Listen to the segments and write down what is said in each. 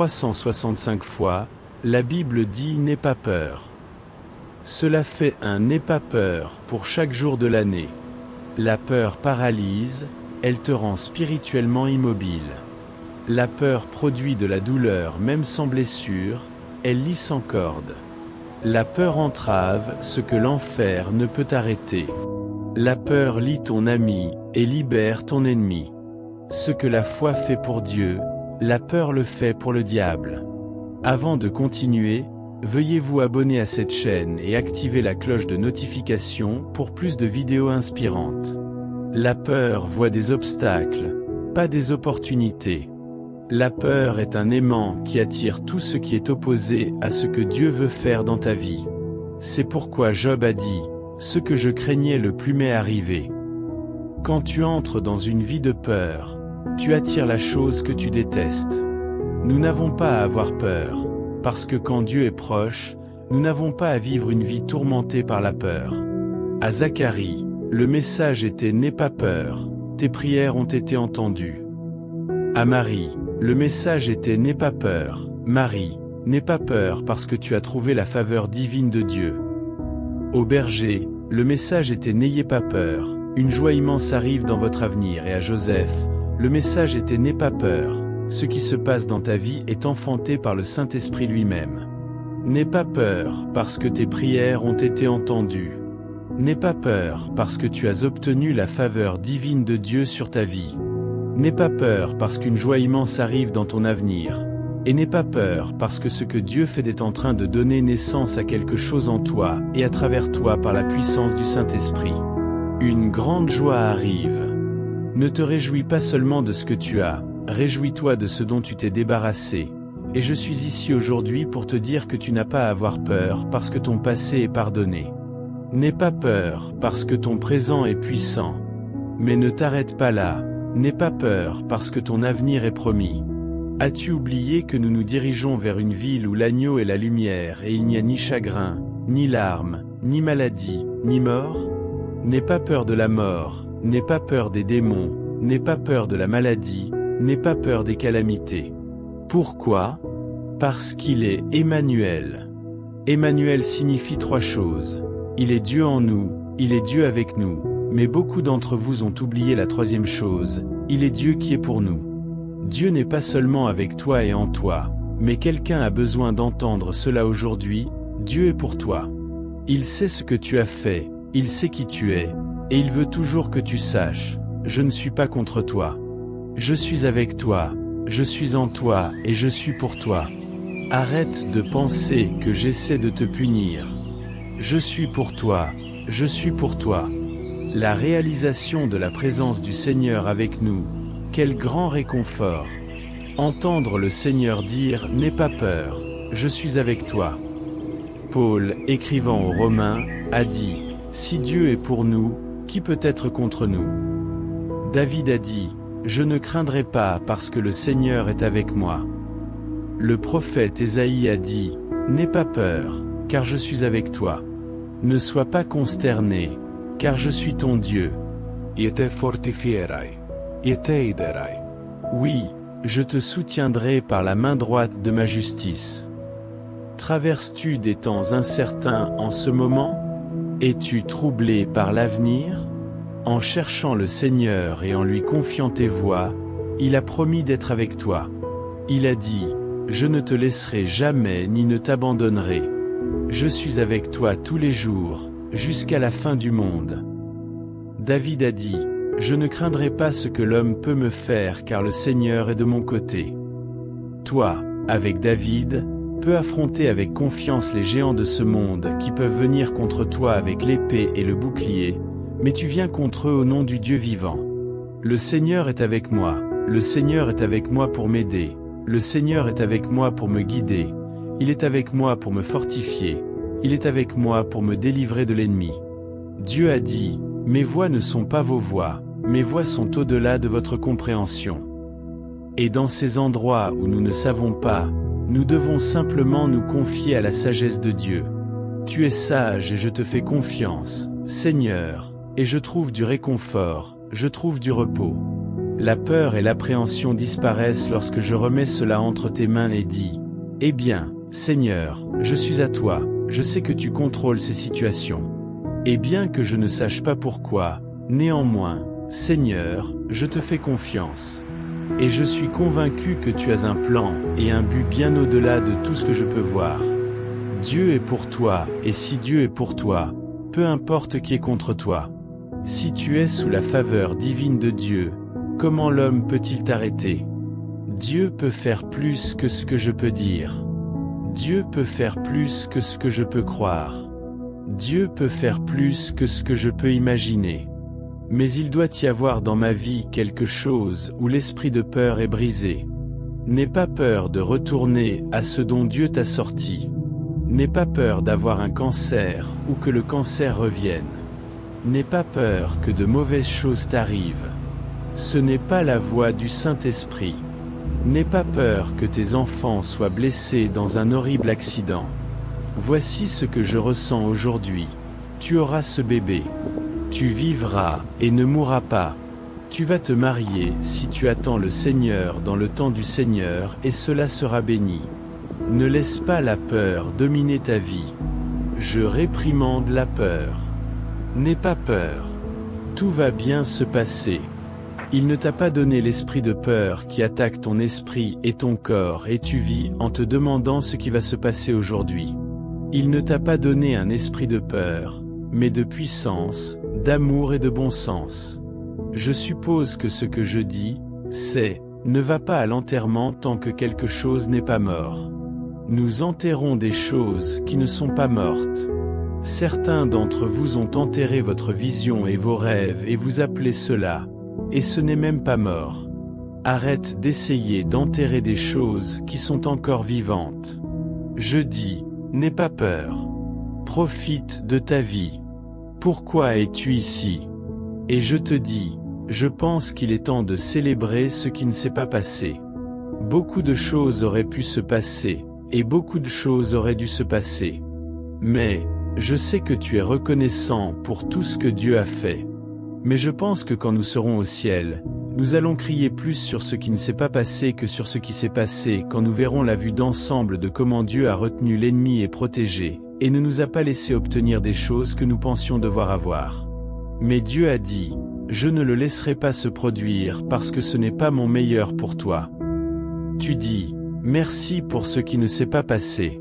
365 fois, la Bible dit « n'aie pas peur ». Cela fait un « n'aie pas peur » pour chaque jour de l'année. La peur paralyse, elle te rend spirituellement immobile. La peur produit de la douleur même sans blessure, elle lie sans corde. La peur entrave ce que l'enfer ne peut arrêter. La peur lie ton ami et libère ton ennemi. Ce que la foi fait pour Dieu, la peur le fait pour le diable. Avant de continuer, veuillez vous abonner à cette chaîne et activer la cloche de notification pour plus de vidéos inspirantes. La peur voit des obstacles, pas des opportunités. La peur est un aimant qui attire tout ce qui est opposé à ce que Dieu veut faire dans ta vie. C'est pourquoi Job a dit, « Ce que je craignais le plus m'est arrivé ». Quand tu entres dans une vie de peur, tu attires la chose que tu détestes. Nous n'avons pas à avoir peur, parce que quand Dieu est proche, nous n'avons pas à vivre une vie tourmentée par la peur. À Zacharie, le message était « N'aie pas peur, tes prières ont été entendues ». À Marie, le message était « N'aie pas peur, Marie, n'aie pas peur parce que tu as trouvé la faveur divine de Dieu ». Au berger, le message était « N'ayez pas peur, une joie immense arrive dans votre avenir » et à Joseph, le message était « N'aie pas peur, ce qui se passe dans ta vie est enfanté par le Saint-Esprit lui-même. N'aie pas peur parce que tes prières ont été entendues. N'aie pas peur parce que tu as obtenu la faveur divine de Dieu sur ta vie. N'aie pas peur parce qu'une joie immense arrive dans ton avenir. Et n'aie pas peur parce que ce que Dieu fait est en train de donner naissance à quelque chose en toi et à travers toi par la puissance du Saint-Esprit. Une grande joie arrive. Ne te réjouis pas seulement de ce que tu as, réjouis-toi de ce dont tu t'es débarrassé. Et je suis ici aujourd'hui pour te dire que tu n'as pas à avoir peur parce que ton passé est pardonné. N'aie pas peur parce que ton présent est puissant. Mais ne t'arrête pas là. N'aie pas peur parce que ton avenir est promis. As-tu oublié que nous nous dirigeons vers une ville où l'agneau est la lumière et il n'y a ni chagrin, ni larmes, ni maladie, ni mort? N'aie pas peur de la mort, n'aie pas peur des démons, n'aie pas peur de la maladie, n'aie pas peur des calamités. Pourquoi? Parce qu'il est Emmanuel. Emmanuel signifie trois choses. Il est Dieu en nous, il est Dieu avec nous. Mais beaucoup d'entre vous ont oublié la troisième chose, il est Dieu qui est pour nous. Dieu n'est pas seulement avec toi et en toi, mais quelqu'un a besoin d'entendre cela aujourd'hui, Dieu est pour toi. Il sait ce que tu as fait, il sait qui tu es, et il veut toujours que tu saches, je ne suis pas contre toi. Je suis avec toi, je suis en toi et je suis pour toi. Arrête de penser que j'essaie de te punir. Je suis pour toi, je suis pour toi. La réalisation de la présence du Seigneur avec nous, quel grand réconfort! Entendre le Seigneur dire « N'aie pas peur, je suis avec toi ». Paul, écrivant aux Romains, a dit « Si Dieu est pour nous, qui peut être contre nous ?» David a dit « Je ne craindrai pas parce que le Seigneur est avec moi ». Le prophète Ésaïe a dit « N'aie pas peur, car je suis avec toi. Ne sois pas consterné, car je suis ton Dieu. Io te fortifierai, io te aiderai. Oui, je te soutiendrai par la main droite de ma justice. Traverses-tu des temps incertains en ce moment? Es-tu troublé par l'avenir? En cherchant le Seigneur et en lui confiant tes voies, il a promis d'être avec toi. Il a dit, je ne te laisserai jamais ni ne t'abandonnerai. Je suis avec toi tous les jours, jusqu'à la fin du monde. David a dit, je ne craindrai pas ce que l'homme peut me faire car le Seigneur est de mon côté. Toi, avec David, peux affronter avec confiance les géants de ce monde qui peuvent venir contre toi avec l'épée et le bouclier, mais tu viens contre eux au nom du Dieu vivant. Le Seigneur est avec moi, le Seigneur est avec moi pour m'aider, le Seigneur est avec moi pour me guider, il est avec moi pour me fortifier, il est avec moi pour me délivrer de l'ennemi. Dieu a dit, mes voies ne sont pas vos voies, mes voies sont au-delà de votre compréhension. Et dans ces endroits où nous ne savons pas, nous devons simplement nous confier à la sagesse de Dieu. Tu es sage et je te fais confiance, Seigneur, et je trouve du réconfort, je trouve du repos. La peur et l'appréhension disparaissent lorsque je remets cela entre tes mains et dis, « Eh bien, Seigneur, je suis à toi, je sais que tu contrôles ces situations. Et bien que je ne sache pas pourquoi, néanmoins, Seigneur, je te fais confiance. Et je suis convaincu que tu as un plan et un but bien au-delà de tout ce que je peux voir. Dieu est pour toi, et si Dieu est pour toi, peu importe qui est contre toi. Si tu es sous la faveur divine de Dieu, comment l'homme peut-il t'arrêter? Dieu peut faire plus que ce que je peux dire. Dieu peut faire plus que ce que je peux croire. Dieu peut faire plus que ce que je peux imaginer. Mais il doit y avoir dans ma vie quelque chose où l'esprit de peur est brisé. N'aie pas peur de retourner à ce dont Dieu t'a sorti. N'aie pas peur d'avoir un cancer ou que le cancer revienne. N'aie pas peur que de mauvaises choses t'arrivent. Ce n'est pas la voie du Saint-Esprit. N'aie pas peur que tes enfants soient blessés dans un horrible accident. Voici ce que je ressens aujourd'hui. Tu auras ce bébé. Tu vivras et ne mourras pas. Tu vas te marier si tu attends le Seigneur dans le temps du Seigneur et cela sera béni. Ne laisse pas la peur dominer ta vie. Je réprimande la peur. N'aie pas peur. Tout va bien se passer. Il ne t'a pas donné l'esprit de peur qui attaque ton esprit et ton corps et tu vis en te demandant ce qui va se passer aujourd'hui. Il ne t'a pas donné un esprit de peur, mais de puissance, d'amour et de bon sens. Je suppose que ce que je dis, c'est « Ne va pas à l'enterrement tant que quelque chose n'est pas mort ». Nous enterrons des choses qui ne sont pas mortes. Certains d'entre vous ont enterré votre vision et vos rêves et vous appelez cela, et ce n'est même pas mort. Arrête d'essayer d'enterrer des choses qui sont encore vivantes. Je dis, n'aie pas peur. Profite de ta vie. Pourquoi es-tu ici? Et je te dis, je pense qu'il est temps de célébrer ce qui ne s'est pas passé. Beaucoup de choses auraient pu se passer, et beaucoup de choses auraient dû se passer. Mais, je sais que tu es reconnaissant pour tout ce que Dieu a fait. Mais je pense que quand nous serons au ciel, nous allons crier plus sur ce qui ne s'est pas passé que sur ce qui s'est passé quand nous verrons la vue d'ensemble de comment Dieu a retenu l'ennemi et protégé, et ne nous a pas laissé obtenir des choses que nous pensions devoir avoir. Mais Dieu a dit, je ne le laisserai pas se produire parce que ce n'est pas mon meilleur pour toi. Tu dis, merci pour ce qui ne s'est pas passé.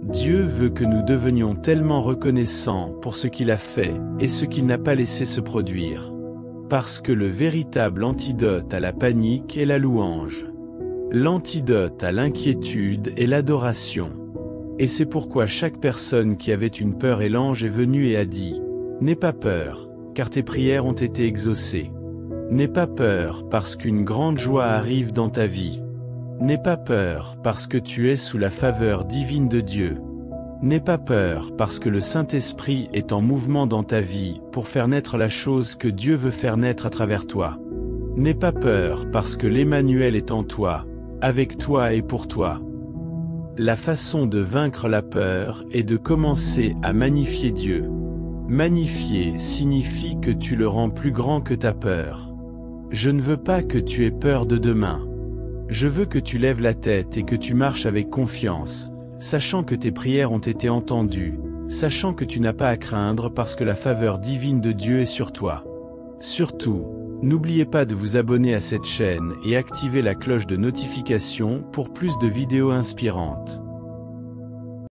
Dieu veut que nous devenions tellement reconnaissants pour ce qu'il a fait et ce qu'il n'a pas laissé se produire. Parce que le véritable antidote à la panique est la louange. L'antidote à l'inquiétude est l'adoration. Et c'est pourquoi chaque personne qui avait une peur et l'ange est venu et a dit, « N'aie pas peur, car tes prières ont été exaucées. N'aie pas peur parce qu'une grande joie arrive dans ta vie. N'aie pas peur parce que tu es sous la faveur divine de Dieu. N'aie pas peur parce que le Saint-Esprit est en mouvement dans ta vie pour faire naître la chose que Dieu veut faire naître à travers toi. N'aie pas peur parce que l'Emmanuel est en toi, avec toi et pour toi. » La façon de vaincre la peur est de commencer à magnifier Dieu. Magnifier signifie que tu le rends plus grand que ta peur. Je ne veux pas que tu aies peur de demain. Je veux que tu lèves la tête et que tu marches avec confiance, sachant que tes prières ont été entendues, sachant que tu n'as pas à craindre parce que la faveur divine de Dieu est sur toi. Surtout, n'oubliez pas de vous abonner à cette chaîne et activer la cloche de notification pour plus de vidéos inspirantes.